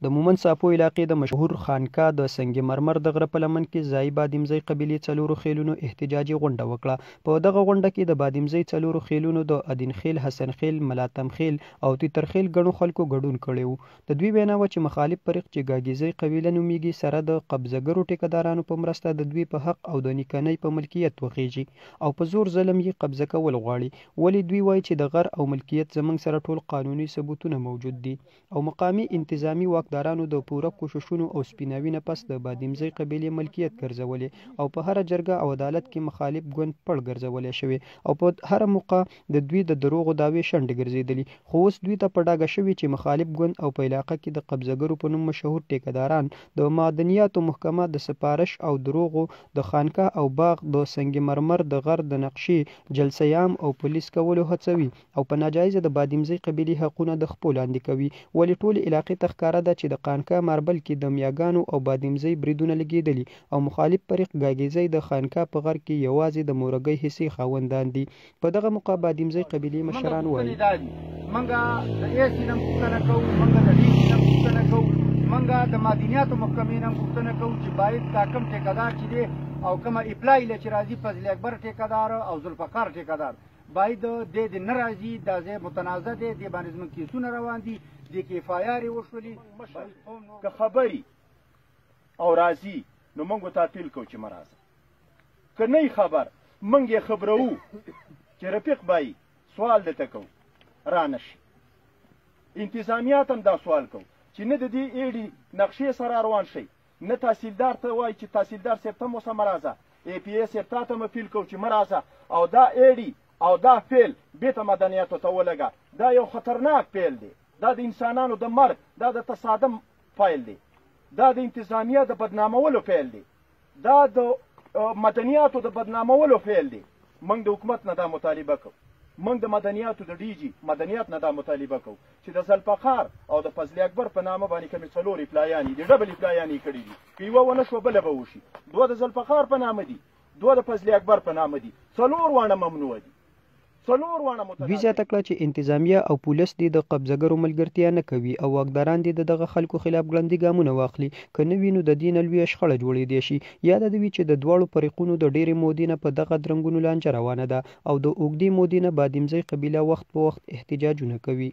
د مومند ساپو علاقې د مشهور خانقاه د سنگ مرمر د غره په لمن کې ځای بادمزی قبیلې څلورو خیلونو احتجاجي غونډه وکړه. په دغه غونډه کې د بادمزی څلورو خیلونو د ادین خیل، حسن خیل، ملاتم خیل او تیتر خیل ګڼو خلکو ګډون کړی و. د دوی وینا وه چې مخالف فریق چې ګاګیزی قبیله نومیږي سره د قبضهګرو ټیکهدارانو په مرسته د دوی په حق او د نیکنۍ په ملکیت وخیږي او په زور ظلم یې قبضه کول غواړي. ولې دوی وایي چې د غر او ملکیت زموږ سره ټول قانوني ثبوتونه موجود دي او مقامي انتظامی واکدارانو د پوره کوششونو او سپیناوي نه پس د بادمزی قبیلې ملکیت ګرځولې او په هره جرګه او عدالت کې مخالف ګوند پړ ګرځولی شوی او په هره موقع د دوی د دروغو دعوې شنډې ګرځېدلي. خو اوس دوی ته په ډاګه شوي چې مخالف ګوند او په علاقه کې د قبضهګرو په نوم مشهور ټیکهداران د معدنیاتو محکمه د سپارش او دروغو د خانقاه او باغ د سنگ مرمر د غر د نقشې جلسه عام او پولیس کولو هڅوي او په ناجایزه د بادمزی قبیلې حقونه د خپلو لاندې کوي. ولې ټولې علاقې ته ښکاره ده چې د خانقاه ماربل کې د میاګانو او بادمزی بریدونه لګېدلي او مخالف فریق ګاګیزی د خانقاه په غر کې یوازې د مورګۍ حصې خاوندان دي. په دغه موقع بادمزی قبیلې مشران وایي منګه د ایسي نه پوښتنه کوو، منګه د ډي نه پوښتنه کوو، منګه د معدنیاتو محکمې نه پوښتنه کوو چې باید دا کوم ټیکهدار چې دی او کومه اپلای له چې راځي فضل اکبر ټیکهدار او ذوالفقار ټیکهدار باید د نه راځي، دا ځای متنازع دی، دې باندې زموږ کیسونه روان دي، دې کې اف آی آر یې وشولي. که خبري او راځي نو موږ ورته اپیل کوو چې مه راځه، که نه خبر موږ یې خبروو چې رفیق بای سوال درته کوو را نه شي. انتظامیات هم دا سوال کوو چې نه د دې ایډي نقشې سره روان شئ، نه تحصیلدار ته وایي چې تحصیلدار صاحب ته هم اوسه مه راځه، ای پی ای صاحب تا ته هم اپیل کوو چې مه راځه او دا ایډي او دا فیل بیرته مدنیاتو ته ولګه. دا یو خطرناک فیل دی، دا د انسانانو د مرګ، دا د تصادم فیل دی، دا د انتظامیه د بدنامولو فیل دی، دا د مدنیاتو د بدنامولو فیل دی. موږ د حکومت نه دا مطالبه کوو، موږ د مدنیاتو د ډي جي مدنیات نه دا مطالبه کوو چې د ذوالفقار او د فضل اکبر په نامه باندې کومې څلور اپلایانې دي، ډبل اپلایانې یې کړي دي، که یوه ونه شوه بله به وشي. دوه د ذوالفقار په نامه دي، دوه د فضل اکبر په نامه دي، څلور واړه ممنوع دي. دوی زیاته کړه چې انتظامیه او پولیس دې د قبضهګرو ملګرتیا نه کوي او واکداران دې د دغه خلکو خلاف ګړندي ګامونه واخلي، که نه وي نو د دې نه لویه شخړه جوړېدی شي. یاده دې وي چې د دواړو فریقونو د ډېرې مودې نه په دغه درنګونو لانجه روانه ده او د اوږدې مودې نه بادمزی قبیله وخت په وخت احتجاجونه کوي.